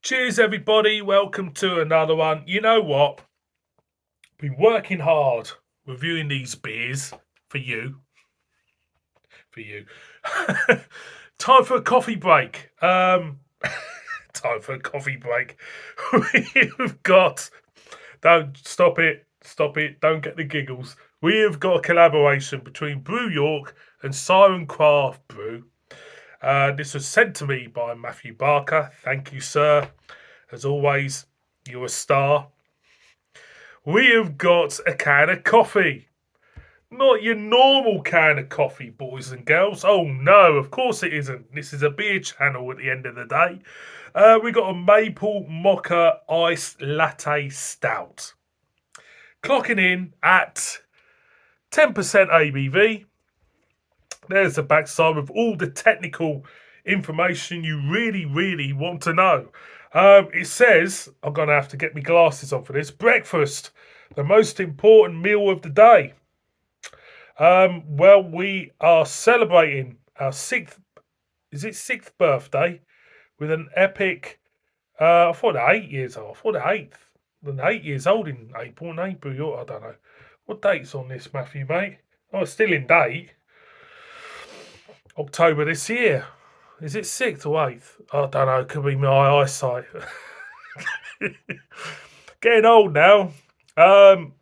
Cheers, everybody. Welcome to another one. You know what? Been working hard reviewing these beers for you. For you. Time for a coffee break. Time for a coffee break. We've got. Don't stop it. Stop it. Don't get the giggles. We have got a collaboration between Brew York and Siren Craft Brew. This was sent to me by Matthew Barker. Thank you, sir. As always, you're a star. We have got a can of coffee. Not your normal can of coffee, boys and girls. Oh no, of course it isn't. This is a beer channel at the end of the day. We got a maple mocha iced latte stout. Clocking in at 10% ABV. There's the backside with all the technical information you really want to know. It says, I'm going to have to get my glasses on for this, breakfast, the most important meal of the day. Well, we are celebrating our sixth birthday with an epic, I thought they're 8 years old. I thought they're 8 years old in April, and April, I don't know. What date's on this, Matthew, mate? Oh, it's still in date. October this year. Is it 6th or 8th? I don't know. Could be my eyesight. Getting old now. An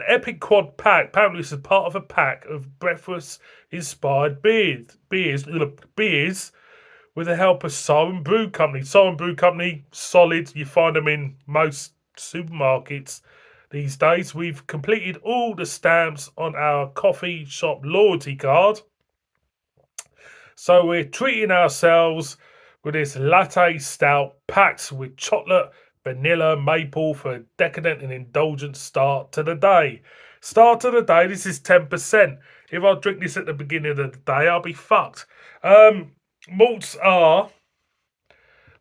epic quad pack. Apparently, this is part of a pack of breakfast-inspired beers with the help of Siren Brew Company. Siren Brew Company, solid. You find them in most supermarkets these days. We've completed all the stamps on our coffee shop loyalty card. So we're treating ourselves with this latte stout packed with chocolate, vanilla, maple for a decadent and indulgent start to the day. Start of the day, this is 10%. If I drink this at the beginning of the day, I'll be fucked. Malts are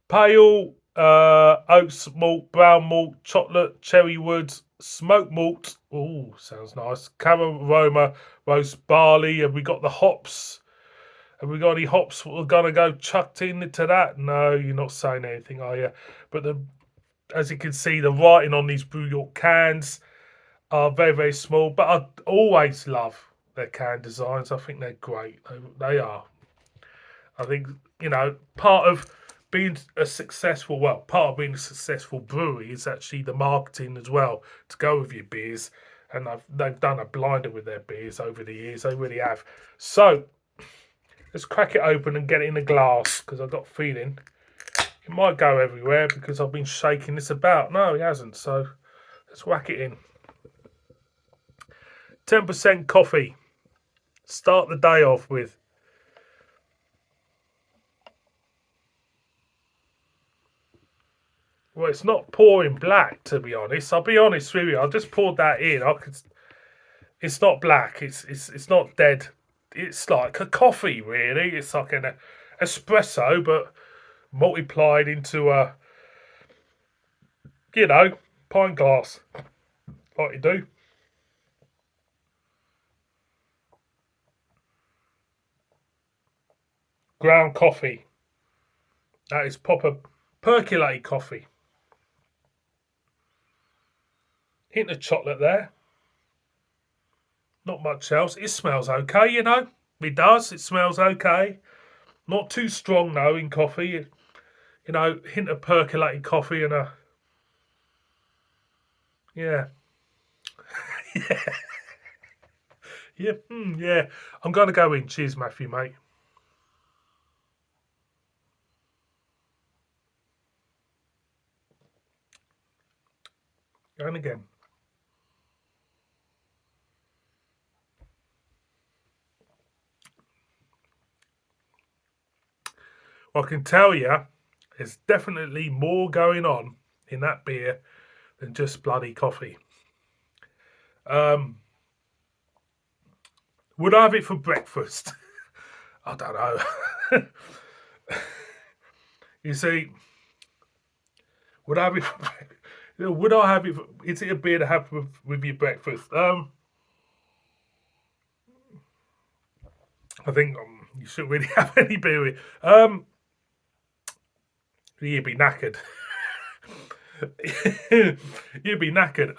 pale oats malt, brown malt, chocolate, cherry woods, smoked malt. Ooh, sounds nice. Caramel aroma, roast barley. Have we got the hops? Have we got any hops we're going to go chucked into that? No, you're not saying anything, are you? But as you can see, the writing on these Brew York cans are very small. But I always love their can designs. I think they're great. They are. I think, part of being a successful brewery is actually the marketing as well to go with your beers. And they've done a blinder with their beers over the years. They really have. So, let's crack it open and get it in a glass because I've got a feeling it might go everywhere because I've been shaking this about. No, it hasn't. So let's whack it in. 10% coffee. Start the day off with. Well, it's not pouring black, to be honest. I'll be honest with you. I just poured that in. It's not black. It's not dead. It's like a coffee, really. It's like an espresso, but multiplied into a, pint glass, like you do. Ground coffee. That is proper percolated coffee. Hint of chocolate there. Not much else. It smells okay, It does. It smells okay. Not too strong, though, in coffee. Hint of percolated coffee and a... Yeah. Yeah. Yeah. I'm going to go in. Cheers, Matthew, mate. And again. Well, I can tell you, there's definitely more going on in that beer than just bloody coffee. Would I have it for breakfast? I don't know. You see, would I have it? Would I have it? Is it a beer to have with your breakfast? I think you shouldn't really have any beer with. You'd be knackered. You'd be knackered.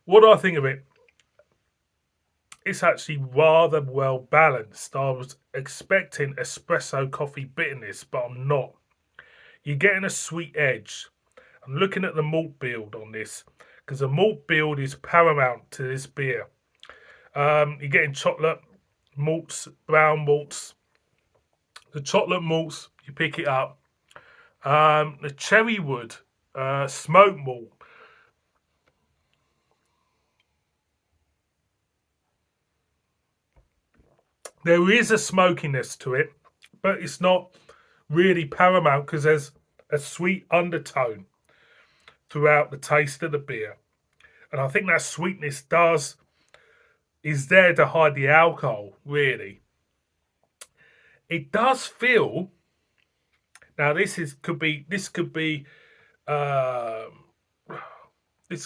What do I think of it? It's actually rather well balanced. I was expecting espresso coffee bitterness, but I'm not. You're getting a sweet edge. I'm looking at the malt build on this because the malt build is paramount to this beer. You're getting chocolate malts, brown malts. The chocolate malts, you pick it up. The cherry wood, smoke malt. There is a smokiness to it, but it's not really paramount because there's a sweet undertone throughout the taste of the beer. And I think that sweetness is there to hide the alcohol, really. It does feel now um, this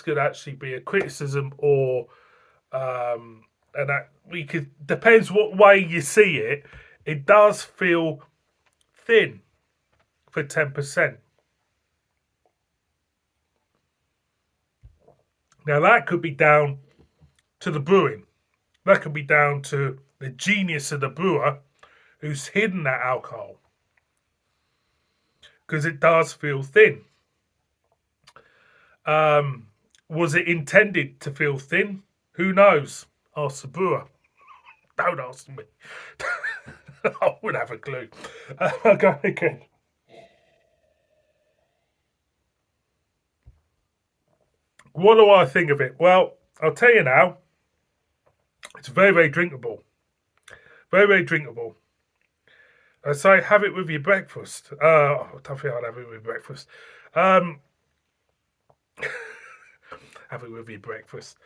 could actually be a criticism or and that we could depends what way you see it. It does feel thin for 10%. Now that could be down to the brewing. That could be down to the genius of the brewer who's hidden that alcohol. Because it does feel thin. Was it intended to feel thin? Who knows? Ask the brewer. Don't ask me. I wouldn't have a clue. Okay, again. What do I think of it? Well, I'll tell you now. It's very, very drinkable. Very, very drinkable. I say have it with your breakfast. I don't think I'd have it with breakfast. Have it with your breakfast.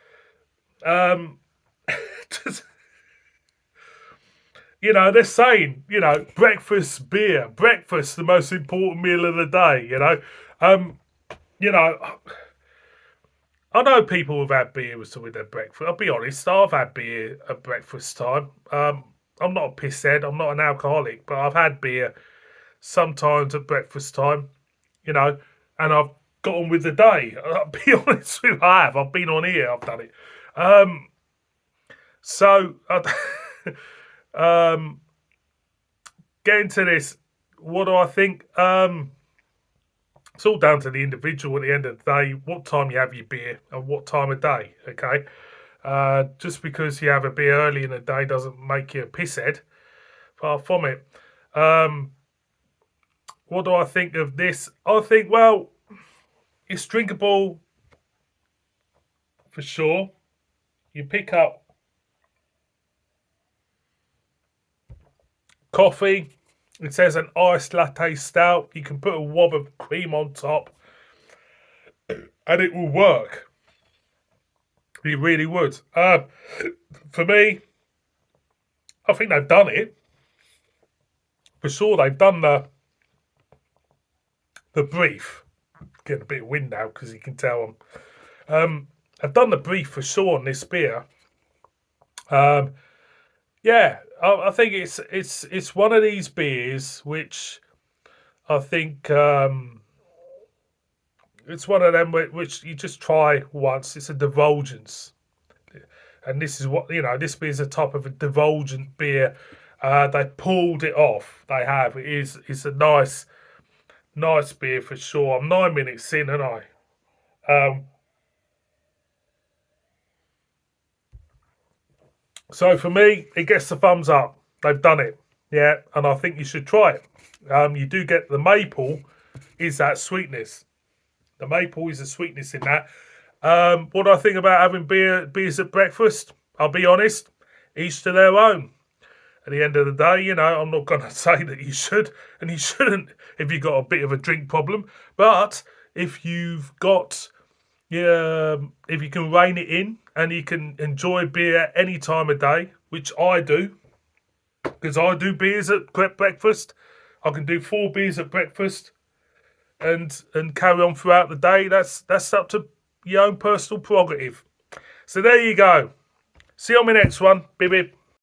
Just, they're saying, breakfast beer, breakfast, the most important meal of the day, you know, I know people have had beer with their breakfast. I'll be honest, I've had beer at breakfast time. I'm not a pisshead, I'm not an alcoholic, but I've had beer sometimes at breakfast time, and I've got on with the day. I'll be honest with you, I have. I've been on here, I've done it. So, getting to this, what do I think? It's all down to the individual at the end of the day, what time you have your beer and what time of day, okay? Just because you have a beer early in the day doesn't make you a pisshead. Far from it. What do I think of this? I think, well, it's drinkable for sure. You pick up coffee. It says an iced latte stout. You can put a wob of cream on top and it will work. It really would. For me, I think they've done it. For sure, they've done the brief. Getting a bit of wind now because you can tell them. I've done the brief for sure on this beer. Yeah, I think it's one of these beers which I think it's one of them which you just try once. It's a divulgence, and this is what this beer is a type of a divulgent beer. They pulled it off. They have. It's a nice beer for sure. I'm 9 minutes in, and so for me, it gets the thumbs up. They've done it, yeah, and I think you should try it. You do get the maple is that sweetness. The maple is the sweetness in that. What do I think about having beers at breakfast? I'll be honest, each to their own. At the end of the day, I'm not going to say that you should and you shouldn't if you've got a bit of a drink problem. But if you've got, if you can rein it in and you can enjoy beer any time of day, which I do, because I do beers at breakfast. I can do 4 beers at breakfast and carry on throughout the day. That's up to your own personal prerogative. So there you go. See you on my next one. Bib bib.